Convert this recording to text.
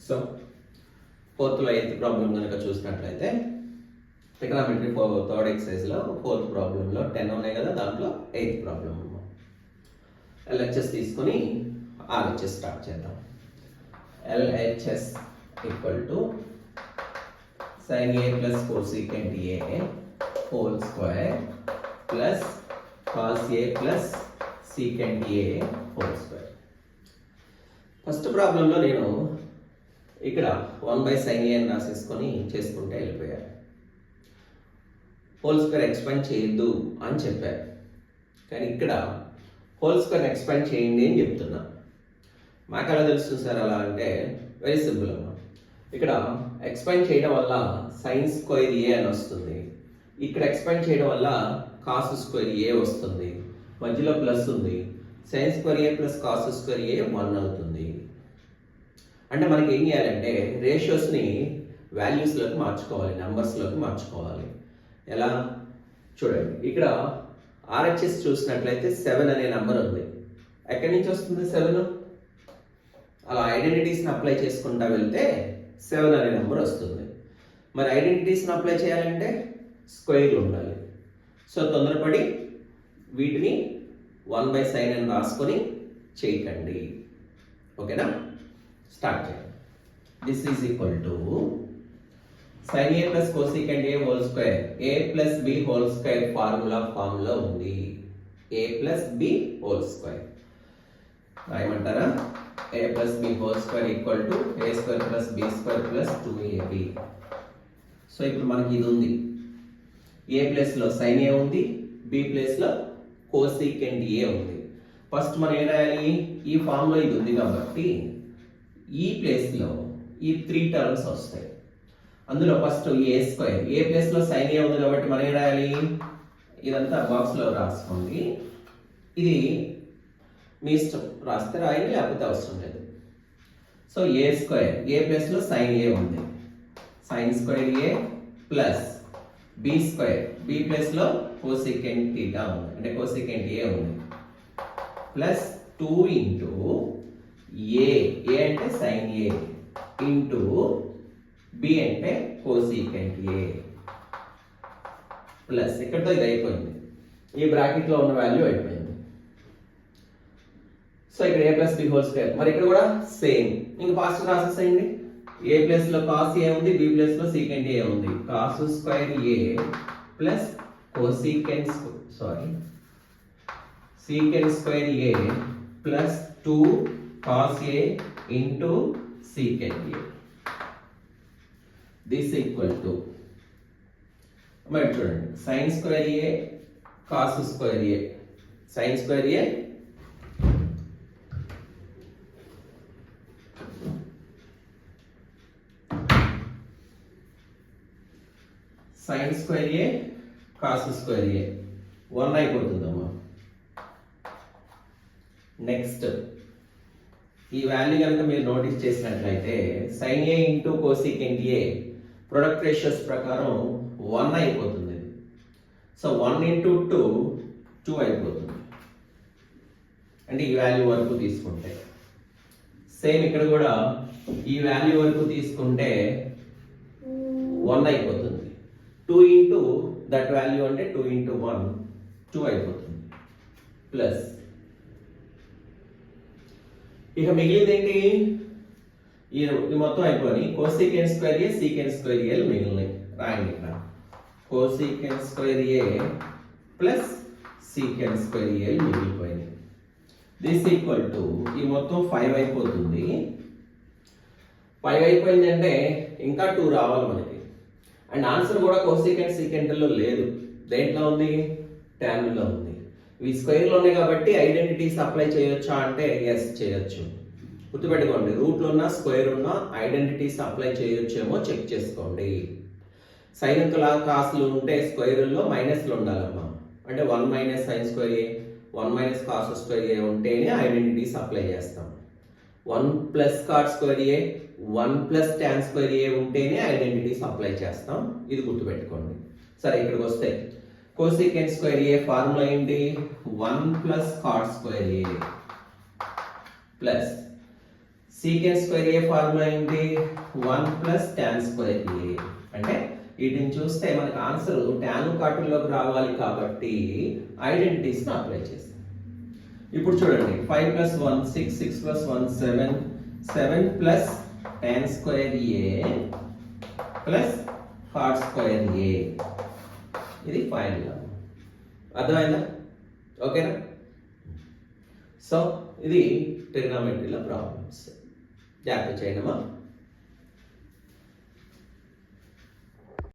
So ఫోర్త్లో eighth problem కనుక చూసినట్లయితే trigonometry third ఎక్సర్సైజ్లో fourth ప్రాబ్లంలో 10 ఉన్నాయి కదా, దాంట్లో ఎయిత్ ప్రాబ్లం ఎల్హెచ్ఎస్ తీసుకొని ఆర్హెచ్ఎస్ స్టార్ట్ చేద్దాం. LHS equal to sin a plus cosecant a whole square plus cos a plus secant a whole square. First ప్రాబ్లంలో నేను ఇక్కడ 1/sin a అని రాసేసుకొని చేసుకుంటే వెళ్ళిపోయాను. హోల్ స్క్వేర్ ఎక్స్పాండ్ చేయొద్దు అని చెప్పారు, కానీ ఇక్కడ హోల్ స్క్వేర్ ఎక్స్పాండ్ చేయండి అని చెప్తున్నా. మాకు ఎలా తెలుస్తుంది సార్ అలా అంటే వెరీ సింపుల్ అమ్మా. ఇక్కడ ఎక్స్పాండ్ చేయడం వల్ల సైన్ స్క్వేర్ ఏ అని వస్తుంది, ఇక్కడ ఎక్స్పాండ్ చేయడం వల్ల కాస్ స్క్వేర్ ఏ వస్తుంది, మధ్యలో ప్లస్ ఉంది. Sine square A plus cos square ఏ 1 అవుతుంది. అంటే మనకి ఏం చేయాలంటే రేషియోస్ని వాల్యూస్లోకి మార్చుకోవాలి, నెంబర్స్లోకి మార్చుకోవాలి. ఎలా చూడండి, ఇక్కడ ఆర్హెచ్ఎస్ చూసినట్లయితే 7 అనే నెంబర్ ఉంది. ఎక్కడి నుంచి వస్తుంది 7? అలా ఐడెంటిటీస్ని అప్లై చేసుకుంటా వెళ్తే 7 అనే నెంబర్ వస్తుంది. మరి ఐడెంటిటీస్ని అప్లై చేయాలంటే స్క్వేర్లు ఉండాలి. సో తొందరపడి వీటిని 1/sin అని రాసుకొని చేయకండి. ఓకేనా, స్టార్ట్ చేయండి. This is equal to sin a plus cosecant a whole square a plus b whole square formula ఉంది. a plus b whole square రాయమంటారా? a plus b whole square equal to a square plus b square plus 2ab. So ఇప్పుడు మనకి ఇది ఉంది, a ప్లేస్లో sin a ఉంది, b ప్లేస్లో cosecant a ఉంది. First మనం ఏం రాయాలి? ఈ ఫార్ములా ఇది ఉంది కాబట్టి ఈ ప్లేస్లో ఈ 3 టర్మ్స్ వస్తాయి. అందులో ఫస్ట్ ఏ స్క్వేర్, ఏ ప్లేస్లో సైన్ ఏ ఉంది కాబట్టి మనం ఏం రాయాలి? ఇదంతా బాక్స్లో రాసుకోండి. ఇది మీ ఇష్టం, రాస్తే రాయండి, లేకపోతే అవసరం లేదు. సో ఏ స్క్వేర్, ఏ ప్లేస్లో సైన్ ఏ ఉంది, sine square A plus B square, B ప్లేస్లో కోసికెంట్ థీటా ఉంది, అంటే కోసికెంట్ ఏ ఉంది, ప్లస్ 2 ఇంటూ ఏ, ఏ అంటే సైన్ ఏ, ఇంటూ బి అంటే కోసికెంట్ ఏ, ప్లస్ ఇక్కడతో ఇది అయిపోయింది. ఈ బ్రాకెట్లో ఉన్న వాల్యూ అయిపోయింది. సో ఇక్కడ ఏ ప్లస్ బి హోల్ స్క్వేర్, మరి ఇక్కడ కూడా సేమ్. ఇంకా ఫాస్ట్ రాసేసేయండి. ఏ ప్లేస్లో కాస్ ఏ ఉంది, బి ప్లేస్లో సీకెంట్ ఏ ఉంది. Cos square A plus cosecant secant square A plus 2 cos A into secant A. This equal to మరి చూడండి, సైన్ స్క్వేర్ ఏ కాస్ స్క్వేర్ ఏ, సైన్ స్క్వేర్ ఏ సైన్ స్క్వేర్ ఏ cos square ఏ 1 అయిపోతుందమ్మా. Next ఈ value కనుక మీరు notice చేసినట్లయితే sign ఏ into cosecant ఏ product ratios ప్రకారం 1 అయిపోతుంది. So 1 into 2 అయిపోతుంది. అంటే ఈ వాల్యూ వరకు తీసుకుంటే సేమ్ ఇక్కడ కూడా ఈ వాల్యూ వరకు తీసుకుంటే 1 అయిపోతుంది. 2 ఇంటూ దట్ వాల్యూ అంటే 2 ఇంటూ 1 2 అయిపోతుంది. ప్లస్ ఇక మిగిలింది ఏంటి? ఈ మొత్తం అయిపోయి కోసికెంట్ స్క్వేర్ ఏ సీకెంట్ స్క్వేర్ ఏ మిగిలినాయి. రాయండి ఇక్కడ cosecant square A plus secant square ఏ మిగిలిపోయింది. దిస్ ఈక్వల్ టు ఈ మొత్తం 5 అయిపోతుంది. 5 అయిపోయింది అంటే ఇంకా 2 రావాలి మనకి. అండ్ ఆన్సర్ కూడా కోసికెంట్ సీకెంట్లో లేదు, దేంట్లో ఉంది? ట్యాన్లో ఉంది. ఇవి స్క్వేర్లో ఉన్నాయి కాబట్టి ఐడెంటిటీస్ అప్లై చేయొచ్చా అంటే ఎస్ చేయొచ్చు. గుర్తుపెట్టుకోండి, రూట్లో ఉన్న స్క్వేర్ ఉన్న ఐడెంటిటీస్ అప్లై చేయొచ్చేమో చెక్ చేసుకోండి. సైనికుల కాసులు ఉంటే స్క్వేర్లో మైనస్లు ఉండాలమ్మా. అంటే 1 మైనస్ సైన్ స్క్వేర్ ఏ, 1 మైనస్ కాస్ స్క్వేర్ ఏ ఉంటేనే ఐడెంటిటీస్ అప్లై చేస్తాం. 1 ప్లస్ కాట్ స్క్వేర్ ఏ, 1 ప్లస్ ట్యాన్ స్క్వేర్ ఏ ఉంటేనే ఐడెంటిటీస్ అప్లై చేస్తాం. ఇది గుర్తుపెట్టుకోండి. సరే ఇక్కడికి వస్తే కోసికెంట్ స్క్వేర్ ఏ ఫార్ములా ఏంటి? 1 plus cot square A plus secant square A formula ఏంటి 1 ప్లస్ tan స్క్వేర్ ఏ అంటే వీటిని చూస్తే మనకు ఆన్సర్ టాన్ కాటుల్లోకి రావాలి కాబట్టి ఐడెంటిటీస్ని అప్లై చేస్తాం. ఇప్పుడు చూడండి 5 plus 1 6 6 plus 1 7 7 plus tan square A plus cot square A ఇది ఫైనల్. అర్థమైందా? ఓకేనా? సో ఇది ట్రిగ్నోమెట్రీలో ప్రాబ్లమ్స్. జాగ్రత్త చేయడమా.